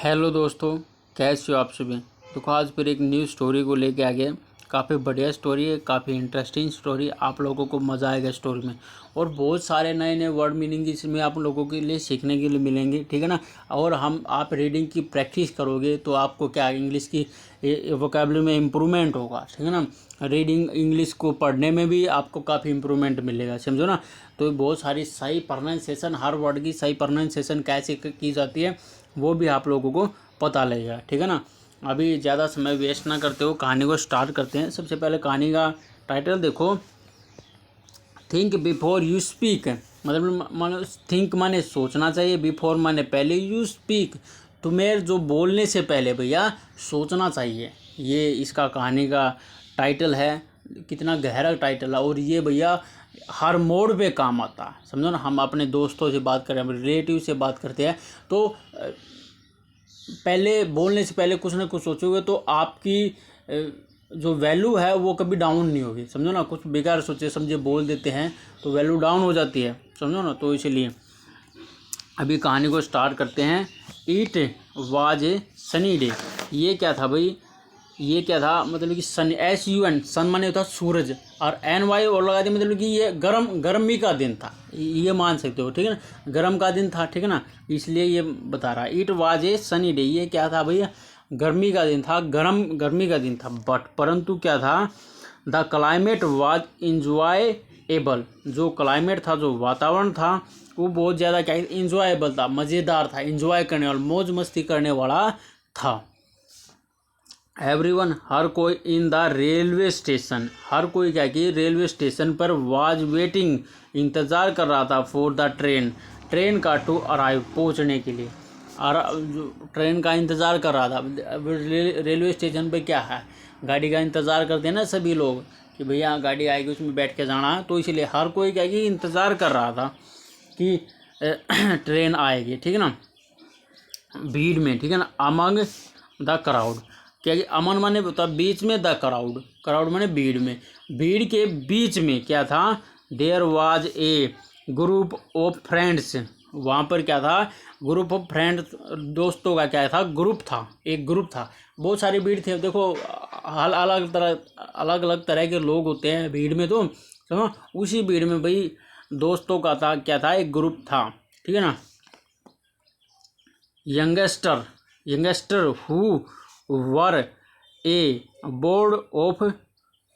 Hello दोस्तों, कैसे हो आप सभी। देखो आज फिर एक न्यू स्टोरी को लेके आ गए। काफ़ी बढ़िया स्टोरी है, काफ़ी इंटरेस्टिंग स्टोरी। आप लोगों को मज़ा आएगा स्टोरी में और बहुत सारे नए नए वर्ड मीनिंग इसमें आप लोगों के लिए सीखने के लिए मिलेंगे, ठीक है ना। और आप रीडिंग की प्रैक्टिस करोगे तो आपको क्या इंग्लिश की वोकैबुलरी में इम्प्रूवमेंट होगा, ठीक है ना। रीडिंग इंग्लिश को पढ़ने में भी आपको काफ़ी इम्प्रूवमेंट मिलेगा, समझो ना। तो बहुत सारी सही प्रोनाउंसिएशन, हर वर्ड की सही प्रोनाउंसिएशन कैसे की जाती है वो भी आप लोगों को पता लगेगा, ठीक है ना। अभी ज़्यादा समय वेस्ट ना करते हो, कहानी को स्टार्ट करते हैं। सबसे पहले कहानी का टाइटल देखो, थिंक बिफोर यू स्पीक। मतलब थिंक माने सोचना चाहिए, बिफोर माने पहले, यू स्पीक तुम्हें जो बोलने से पहले भैया सोचना चाहिए। ये इसका कहानी का टाइटल है। कितना गहरा टाइटल है। और ये भैया हर मोड़ पे काम आता है, समझो ना। हम अपने दोस्तों से बात करें, अपने रिलेटिव से बात करते हैं तो पहले बोलने से पहले कुछ ना कुछ सोचोगे तो आपकी जो वैल्यू है वो कभी डाउन नहीं होगी, समझो ना। कुछ बेकार सोचे समझे बोल देते हैं तो वैल्यू डाउन हो जाती है, समझो ना। तो इसलिए अभी कहानी को स्टार्ट करते हैं। It was a sunny day. ये क्या था भाई, ये क्या था, मतलब कि सन, SUN, सन माने होता सूरज, और NY और लगा दिया, मतलब कि ये गर्मी का दिन था, ये मान सकते हो, ठीक है ना। गर्म का दिन था, ठीक है ना, इसलिए ये बता रहा है। It was a sunny day. ये क्या था भैया, गर्मी का दिन था, गर्मी का दिन था। बट परंतु क्या था, द क्लाइमेट वाज इंजॉयएबल। जो क्लाइमेट था, जो वातावरण था वो बहुत ज़्यादा क्या इंजॉयबल था, मज़ेदार था, इंजॉय करने वाला, मौज मस्ती करने वाला था। एवरीवन, हर कोई, इन द रेलवे स्टेशन, हर कोई क्या कि रेलवे स्टेशन पर वाज वेटिंग, इंतज़ार कर रहा था, फॉर द ट्रेन का टू अराइव, पहुंचने के लिए। और ट्रेन का इंतज़ार कर रहा था। रेलवे स्टेशन पे क्या है, गाड़ी का इंतज़ार करते हैं ना सभी लोग कि भैया गाड़ी आएगी उसमें बैठ के जाना है। तो इसलिए हर कोई क्या कि इंतज़ार कर रहा था कि ट्रेन आएगी, ठीक है ना, भीड़ में, ठीक है ना। अमंग द क्राउड, क्या कि अमन माने होता बीच में, द क्राउड माने भीड़ में, भीड़ के बीच में क्या था, there was a group of friends. वहाँ पर क्या था, ग्रुप ऑफ फ्रेंड्स, दोस्तों का क्या था, ग्रुप था, एक ग्रुप था। बहुत सारी भीड़ थे, देखो अलग अलग तरह के लोग होते हैं भीड़ में, तो समझो उसी भीड़ में भाई दोस्तों का था, क्या था, एक ग्रुप था, ठीक है ना। Youngster who were a board of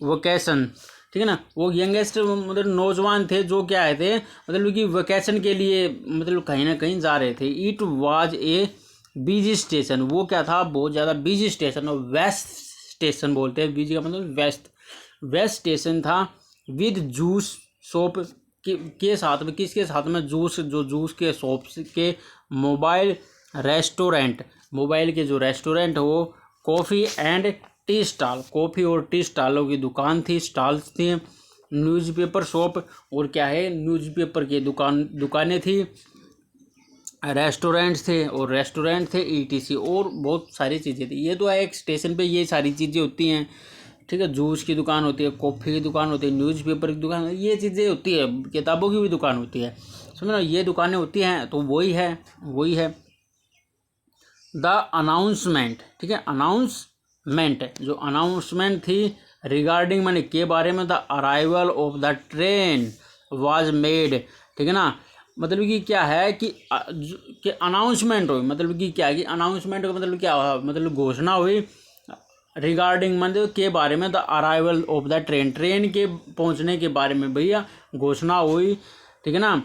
vocation, ठीक है ना। वो यंगेस्ट मतलब नौजवान थे जो क्या आए थे, मतलब कि वोकेशन के लिए, मतलब कहीं ना कहीं जा रहे थे। It was a busy station. वो क्या था, बहुत ज़्यादा बिजी स्टेशन, और वेस्ट स्टेशन बोलते हैं, बिजी का मतलब वेस्ट, वेस्ट स्टेशन था। विद जूस शॉप के साथ में, किसके साथ में, जूस, जो जूस के शॉप के, मोबाइल रेस्टोरेंट, मोबाइल के जो रेस्टोरेंट हो, coffee and tea stall, coffee और टी स्टॉलों की दुकान थी, स्टॉल्स थी। न्यूज़पेपर शॉप, और क्या है, न्यूज़पेपर की दुकानें थी। रेस्टोरेंट्स थे, और रेस्टोरेंट थे, ETC, और बहुत सारी चीज़ें थी। ये तो है एक स्टेशन पे ये सारी चीज़ें होती हैं, ठीक है। जूस की दुकान होती है, कॉफ़ी की दुकान होती है, न्यूज़पेपर की दुकान, ये चीज़ें होती है, किताबों की भी दुकान होती है, समझो ये दुकानें होती हैं। तो वही है द अनाउंसमेंट, ठीक है, अनाउंसमेंट, जो अनाउंसमेंट थी रिगार्डिंग माने के बारे में, the arrival of the train was made, ठीक है ना। मतलब कि क्या है कि अनाउंसमेंट हुई, मतलब कि क्या है कि अनाउंसमेंट का मतलब क्या हुआ, मतलब घोषणा हुई, रिगार्डिंग मतलब के बारे में, the arrival of the train के पहुंचने के बारे में भैया घोषणा हुई, ठीक है ना।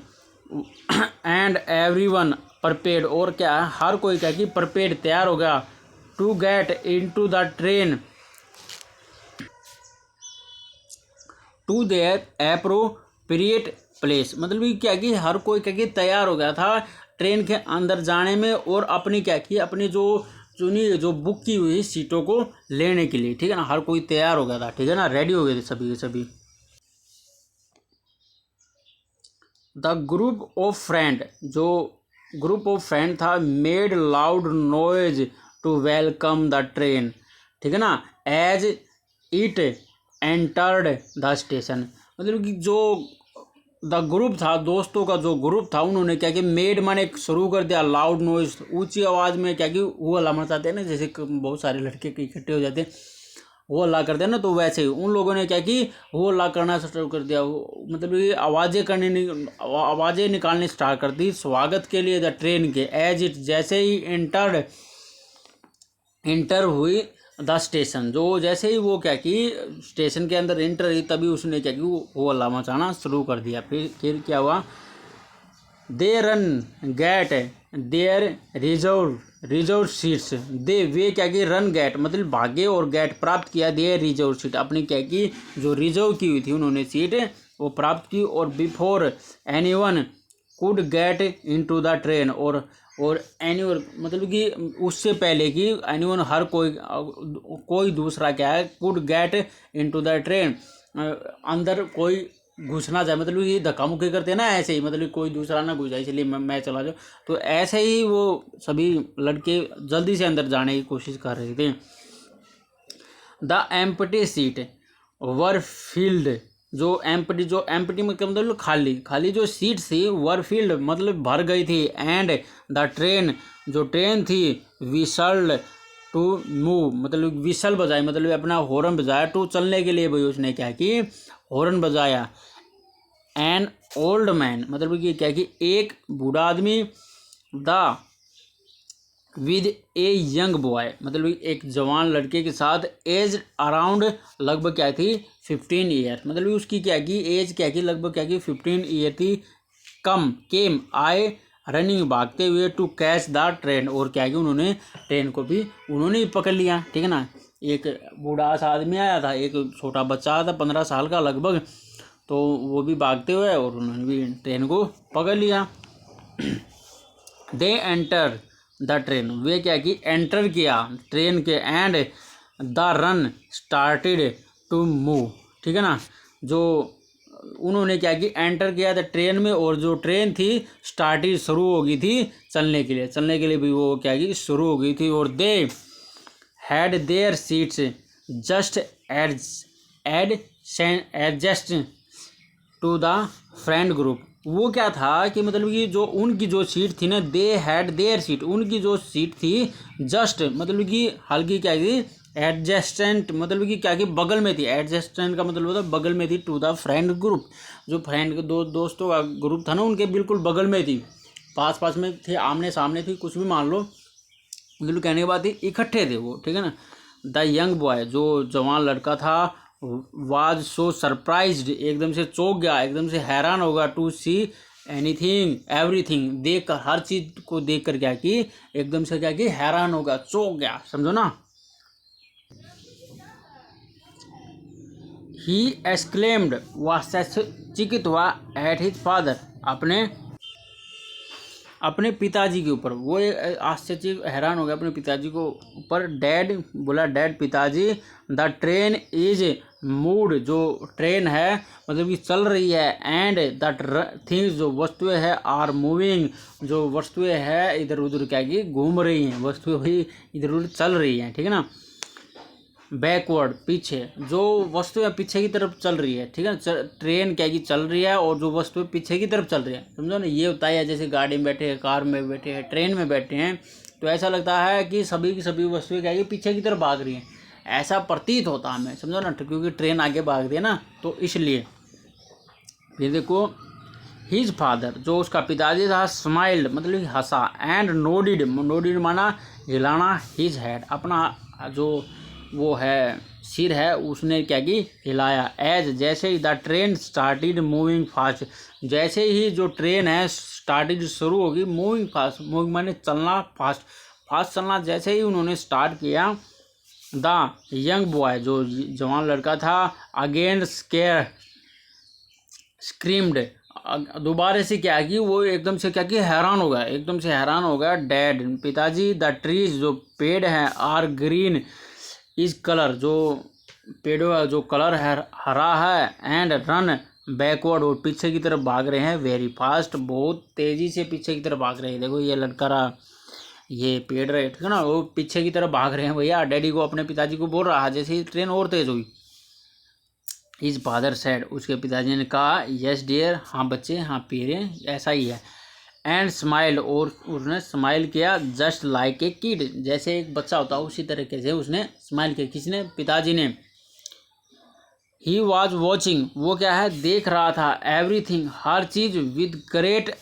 एंड एवरीवन प्रिपेयर्ड, और क्या है, हर कोई क्या कि प्रिपेयर्ड, तैयार हो गया, to get into the train to their appropriate place. मतलब कि क्या कि हर कोई क्या कि तैयार हो गया था ट्रेन के अंदर जाने में, और अपनी क्या कि अपनी जो चुनी, जो बुक की हुई सीटों को लेने के लिए, ठीक है ना। हर कोई तैयार हो गया था, ठीक है ना, रेडी हो गए थे सभी के सभी। द ग्रुप ऑफ फ्रेंड, जो ग्रुप ऑफ फ्रेंड था, made loud noise to welcome the train, ठीक है ना, as it entered the station. मतलब कि जो द ग्रुप था, दोस्तों का जो ग्रुप था, उन्होंने क्या कि मेड माने शुरू कर दिया लाउड नॉइज, ऊंची आवाज़ में क्या कि वो हल्ला मचाते हैं ना, जैसे बहुत सारे लड़के इकट्ठे हो जाते हैं वो हल्ला करते हैं ना, तो वैसे ही उन लोगों ने क्या कि वो हल्ला करना शुरू कर दिया, मतलब ये आवाज़ें निकालनी स्टार्ट कर दी स्वागत के लिए द ट्रेन के। एज इट जैसे ही इंटर हुई द स्टेशन, जो जैसे ही वो क्या कि स्टेशन के अंदर इंटर हुई, तभी उसने क्या कि वो हल्ला मचाना शुरू कर दिया। फिर क्या हुआ, they run get their reserve seats, they वे क्या कि रन गेट मतलब भागे और गेट प्राप्त किया देयर रिजर्व सीट, अपनी क्या कि जो रिजर्व की हुई थी उन्होंने सीट वो प्राप्त की। और before anyone could get into the train, और एनीवन मतलब कि उससे पहले कि एनीवन हर कोई दूसरा क्या है, could get into the train, अंदर कोई घुसना चाहे, मतलब ये धक्का मुक्की करते हैं ना, ऐसे ही मतलब कोई दूसरा ना घुस जाए इसलिए मैं चला जाऊँ, तो ऐसे ही वो सभी लड़के जल्दी से अंदर जाने की कोशिश कर रहे थे। The empty seat were field, जो एम्प्टी में मतलब खाली जो सीट थी वर फील्ड मतलब भर गई थी। एंड द ट्रेन, जो ट्रेन थी विसल्ड टू मूव, मतलब विसल बजाई मतलब अपना हॉर्न बजाया, टू चलने के लिए भाई उसने क्या कि हॉर्न बजाया। एन ओल्ड मैन मतलब कि क्या कि एक बूढ़ा आदमी, the with a young boy मतलब एक जवान लड़के के साथ, एज अराउंड लगभग क्या थी 15 ईयर, मतलब उसकी क्या की एज क्या की लगभग क्या की 15 ईयर थी। केम आए रनिंग भागते हुए टू कैच द ट्रेन, और क्या कि उन्होंने ट्रेन को भी उन्होंने ही पकड़ लिया, ठीक है ना। एक बूढ़ा सा आदमी आया था, एक छोटा बच्चा आया था 15 साल का लगभग, तो वो भी भागते हुए और उन्होंने भी ट्रेन को पकड़ लिया। दे एंटर द ट्रेन, वे क्या कि एंटर किया ट्रेन के। And the run started to move, ठीक है ना, जो उन्होंने क्या कि एंटर किया था ट्रेन में, और जो ट्रेन थी स्टार्टेड शुरू हो गई थी चलने के लिए भी वो क्या कि शुरू हो गई थी। और they had their seats just adjust to the friend group, वो क्या था कि मतलब कि जो उनकी जो सीट थी ना, दे हैड देयर सीट, उनकी जो सीट थी जस्ट मतलब कि हल्की क्या थी एडजस्टेंट, मतलब कि क्या कि बगल में थी, एडजस्टेंट का मतलब होता है बगल में थी, टू द फ्रेंड ग्रुप, जो फ्रेंड के दोस्तों का ग्रुप था ना उनके बिल्कुल बगल में थी, पास में थे, आमने सामने थी, कुछ भी मान लो, मतलब कहने की बात थी इकट्ठे थे वो, ठीक है ना। द यंग बॉय, जो जवान लड़का था, वाज सो सरप्राइज्ड, एकदम से चौंक गया, एकदम से हैरान होगा, टू सी एनीथिंग एवरीथिंग, देख कर हर चीज को देख कर क्या कि एकदम से क्या कि हैरान होगा, चौंक गया, समझो ना। ही एक्सक्लेम्ड, वह आश्चर्यचकित हुआ, एट हिज फादर, अपने पिताजी के ऊपर, वो आश्चर्य हैरान हो गया अपने पिताजी को ऊपर। डैड बोला, डैड पिताजी, द ट्रेन इज मूड, जो ट्रेन है मतलब कि चल रही है। एंड द थिंग्स, जो वस्तुएं हैं, आर मूविंग, जो वस्तुएं हैं इधर उधर क्या कि घूम रही हैं, वस्तुएं भी इधर उधर चल रही हैं, ठीक है ना। बैकवर्ड पीछे, जो वस्तुएं पीछे की तरफ चल रही है, ठीक है, ट्रेन क्या की चल रही है और जो वस्तुएं पीछे की तरफ चल रही है, समझो ना। ये होता है जैसे गाड़ी में बैठे हैं, कार में बैठे हैं, ट्रेन में बैठे हैं, तो ऐसा लगता है कि सभी की सभी वस्तुएं क्या की पीछे की तरफ भाग रही हैं, ऐसा प्रतीत होता है हमें, समझो ना, क्योंकि ट्रेन आगे भाग रही है ना, तो इसलिए। फिर देखो, हिज फादर, जो उसका पिताजी था, स्माइल्ड मतलब हंसा, एंड नोडिड माना हिलाना, हिज हेड, अपना जो वो है सिर है उसने क्या की हिलाया। एज जैसे ही the train started moving fast, जैसे ही जो ट्रेन है स्टार्टेड शुरू होगी, मूविंग फास्ट, मूविंग माने चलना, फास्ट चलना, जैसे ही उन्होंने स्टार्ट किया, द यंग बॉय, जो जवान लड़का था, अगेन स्क्रीम्ड, दोबारा से क्या कि वो एकदम से क्या कि हैरान हो गया, डैड पिताजी, द ट्रीज, जो पेड़ हैं, आर ग्रीन, इस कलर, जो पेड़ों का जो कलर है हरा है, एंड रन बैकवर्ड, और पीछे की तरफ भाग रहे हैं, वेरी फास्ट, बहुत तेजी से पीछे की तरफ भाग रहे हैं। देखो ये लड़का रहा, ये पेड़ रहे, ठीक है ना, वो पीछे की तरफ भाग रहे हैं भैया, डैडी को, अपने पिताजी को बोल रहा है, जैसे ही ट्रेन और तेज हुई। हिज फादर सेड, उसके पिताजी ने कहा, यस डियर, हाँ बच्चे, हाँ पी रहे हैं, ऐसा ही है। एंड स्माइल, और उसने स्माइल किया, जस्ट लाइक ए किड, जैसे एक बच्चा होता है उसी तरीके से उसने स्माइल किया। किसने? पिताजी ने। ही वॉज वॉचिंग, वो क्या है? देख रहा था, एवरीथिंग, हर चीज, विद ग्रेट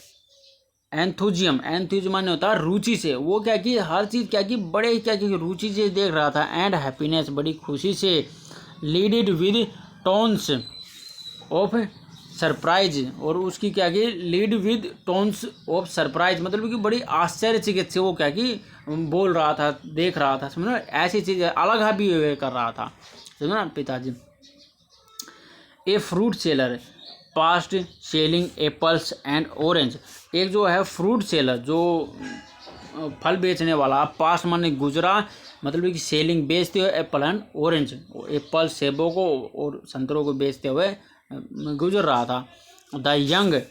एंथुजियम, एंथुजियम माने होता है रुचि से। वो क्या की? हर चीज क्या की? बड़े क्या की? रुचि से देख रहा था। एंड हैप्पीनेस, बड़ी खुशी से। Leaded with tones of surprise, और उसकी क्या की? Lead with tones of surprise, मतलब कि बड़ी आश्चर्यचकित से वो क्या की? बोल रहा था, देख रहा था, समझो, ऐसी चीज अलग है बिहेवियर कर रहा था, समझो ना पिताजी। A fruit seller past selling apples and orange, एक जो है फ्रूट सेलर, जो फल बेचने वाला, पास माने गुजरा, मतलब कि सेलिंग, बेचते हुए एप्पल एंड ऑरेंज, एप्पल सेबों को और संतरों को बेचते हुए गुजर रहा था। The young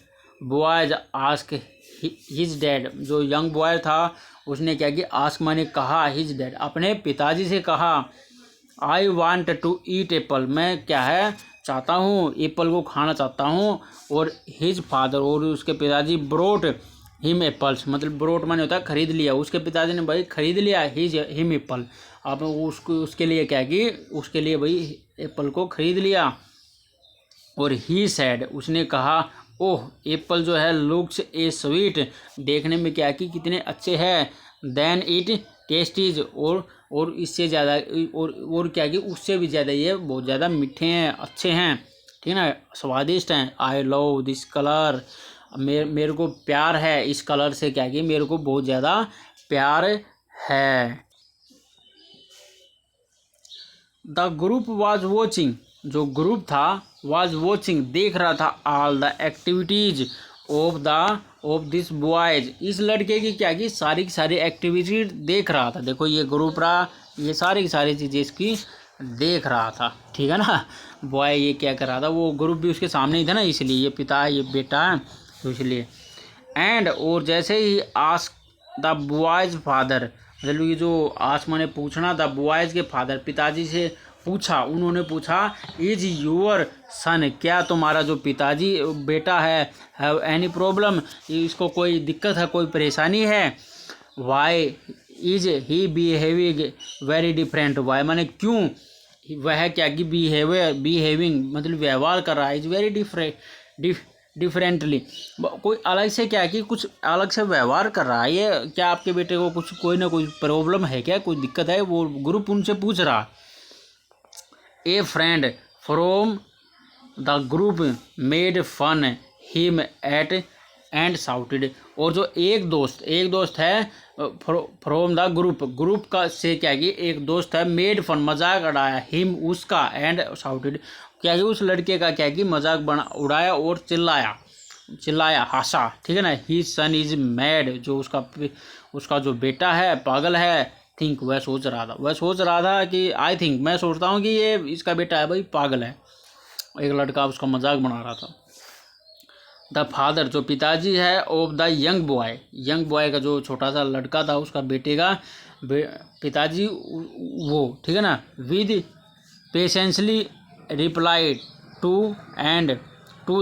boys ask his dad, जो यंग बॉय था उसने क्या किया? आस्क माने कहा, हिज डैड, अपने पिताजी से कहा, I want to eat apple, मैं क्या है? चाहता हूँ, एप्पल को खाना चाहता हूँ। और हिज फादर, और उसके पिताजी, ब्रोट हिम एप्पल्स, मतलब ब्रोट माने होता है खरीद लिया, उसके पिताजी ने भाई खरीद लिया हिज हिम एप्पल। आप उसको उसके लिए क्या कि? उसके लिए भाई एप्पल को खरीद लिया। और ही सैड, उसने कहा, ओह एप्पल जो है, लुक्स ए स्वीट, देखने में क्या कि कितने अच्छे हैं, देन इट टेस्टीज, और इससे ज़्यादा, और क्या कि उससे भी ज़्यादा ये बहुत ज़्यादा मीठे हैं, अच्छे हैं, ठीक है ना, स्वादिष्ट हैं। आई लव दिस कलर, मेरे को प्यार है इस कलर से, क्या कि मेरे को बहुत ज़्यादा प्यार है। द ग्रुप वॉज वॉचिंग, जो ग्रुप था, वॉज वॉचिंग, देख रहा था, all the activities of this boys, इस लड़के की क्या की? सारी की सारी एक्टिविटी देख रहा था। देखो ये ग्रुप रहा, ये सारी की सारी चीज़ें इसकी देख रहा था, ठीक है ना। बॉय ये क्या कर रहा था? वो ग्रुप भी उसके सामने ही था ना, इसलिए ये पिता है, ये बेटा है, तो इसलिए। एंड, और जैसे he ask the boys father, मतलब ये जो आसमा ने पूछना, द बॉयज के फादर, पिताजी से पूछा, उन्होंने पूछा, इज योर सन, क्या तुम्हारा जो पिताजी बेटा है, हैव एनी प्रॉब्लम, इसको कोई दिक्कत है, कोई परेशानी है। Why is he behaving very different, why माने क्यों, वह क्या कि बिहेविंग मतलब व्यवहार कर रहा है, इज वेरी डिफरेंटली, कोई अलग से क्या कि कुछ अलग से व्यवहार कर रहा है, ये क्या आपके बेटे को कुछ कोई ना कोई प्रॉब्लम है क्या, कोई दिक्कत है, वो ग्रुप उनसे पूछ रहा। A friend from the group made fun him at and shouted, और जो एक दोस्त है फ्रॉम द ग्रुप का से क्या कि एक दोस्त है, मेड फन मजाक उड़ाया, हिम उसका, एंड साउटेड क्या कि उस लड़के का क्या कि मजाक बना उड़ाया और चिल्लाया हंसा, ठीक है ना। ही सन इज मैड, जो उसका जो बेटा है पागल है। थिंक, वह सोच रहा था कि आई थिंक, मैं सोचता हूँ कि ये इसका बेटा है भाई पागल है, एक लड़का उसका मजाक बना रहा था। द फादर, जो पिताजी है, ऑफ द यंग बॉय का जो छोटा सा लड़का था, उसका बेटे का पिताजी, वो, ठीक है ना, with patiently replied to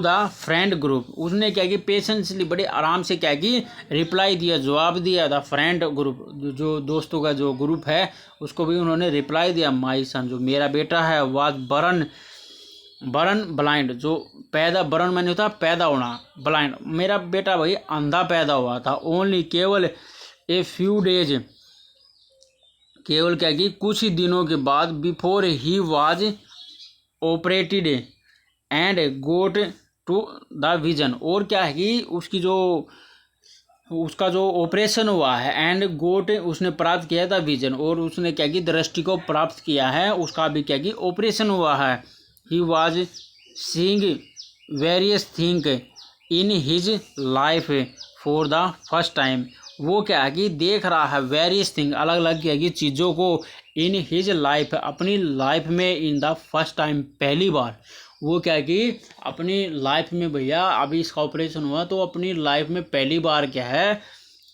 the friend group, उसने क्या कि पेशेंसली, बड़े आराम से क्या कि रिप्लाई दिया, जवाब दिया। द फ्रेंड ग्रुप, जो दोस्तों का जो ग्रुप है, उसको भी उन्होंने रिप्लाई दिया, माई सन, जो मेरा बेटा है, वाज बरन ब्लाइंड, जो पैदा, बरन मैंने होता पैदा होना, ब्लाइंड, मेरा बेटा भाई अंधा पैदा हुआ था। ओनली, केवल, ए फ्यू डेज, केवल क्या कि कुछ ही दिनों के बाद, before he was operated and got to the vision, और क्या है कि उसका जो ऑपरेशन हुआ है, एंड गोट, उसने प्राप्त किया था विजन, और उसने क्या कि दृष्टि को प्राप्त किया है, उसका भी क्या कि ऑपरेशन हुआ है। He was seeing various thing in his life for the first time, वो क्या है कि देख रहा है वेरियस थिंग, अलग अलग क्या कि चीज़ों को, इन हिज लाइफ, अपनी लाइफ में, इन द फर्स्ट टाइम, पहली बार, वो क्या कि अपनी लाइफ में भैया अभी इसका ऑपरेशन हुआ, तो अपनी लाइफ में पहली बार क्या है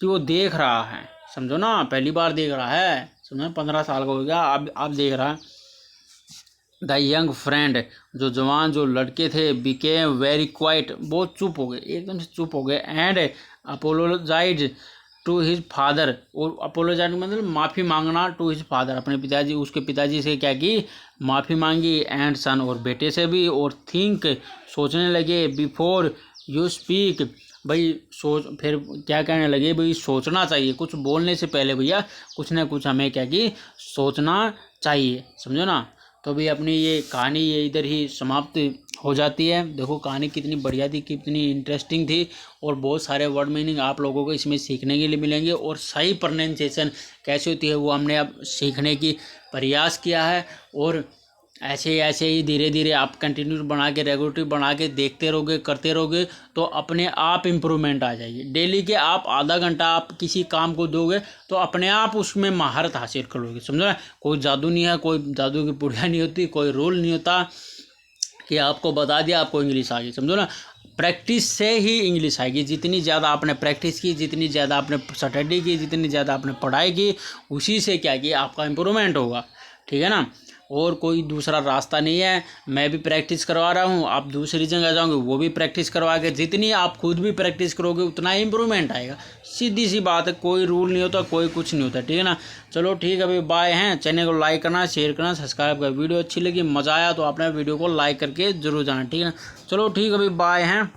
कि वो देख रहा है, समझो ना, पहली बार देख रहा है, समझो, 15 साल का हो गया अब देख रहा है। द यंग फ्रेंड, जो जवान जो लड़के थे, बिकेम वेरी क्वाइट, बहुत चुप हो गए, एकदम से चुप हो गए। And apologize to his father, और अपोलोजाइज मतलब माफ़ी मांगना, टू हिज फादर, अपने पिताजी, उसके पिताजी से क्या की, माफ़ी मांगी। एंड सन, और बेटे से भी। और थिंक, सोचने लगे, बिफोर यू स्पीक, भाई सोच, फिर क्या कहने लगे, भाई सोचना चाहिए, कुछ बोलने से पहले भैया कुछ ना कुछ हमें क्या की सोचना चाहिए, समझो ना। तो भाई अपनी ये कहानी ये इधर ही समाप्त हो जाती है। देखो कहानी कितनी बढ़िया थी, कितनी इंटरेस्टिंग थी, और बहुत सारे वर्ड मीनिंग आप लोगों को इसमें सीखने के लिए मिलेंगे, और सही प्रोनाउंसिएशन कैसे होती है वो हमने अब सीखने की प्रयास किया है। और ऐसे ही धीरे धीरे आप कंटिन्यू बना के, रेगुलेटिव बना के देखते रहोगे, करते रहोगे, तो अपने आप इम्प्रूवमेंट आ जाएगी। डेली के आप आधा घंटा आप किसी काम को दोगे तो अपने आप उसमें महारत हासिल करोगे, समझो ना। कोई जादू नहीं है, कोई जादू की पुड़िया नहीं होती, कोई रूल नहीं होता कि आपको बता दिया आपको इंग्लिश आ गई, समझो ना। प्रैक्टिस से ही इंग्लिश आएगी। जितनी ज़्यादा आपने प्रैक्टिस की, जितनी ज़्यादा आपने स्टडी की, जितनी ज़्यादा आपने पढ़ाई की, उसी से क्या कि आपका इम्प्रूवमेंट होगा, ठीक है ना। और कोई दूसरा रास्ता नहीं है। मैं भी प्रैक्टिस करवा रहा हूँ, आप दूसरी जगह जाओगे वो भी प्रैक्टिस करवा के, जितनी आप खुद भी प्रैक्टिस करोगे उतना ही इम्प्रूवमेंट आएगा। सीधी सी बात है, कोई रूल नहीं होता, कोई कुछ नहीं होता, ठीक है ना। चलो ठीक है भाई, बाय हैं। चैनल को लाइक करना, शेयर करना, सब्सक्राइब करना। वीडियो अच्छी लगी, मज़ा आया तो आपने वीडियो को लाइक करके जरूर जाना, ठीक है ना। चलो ठीक है भाई, बाय हैं।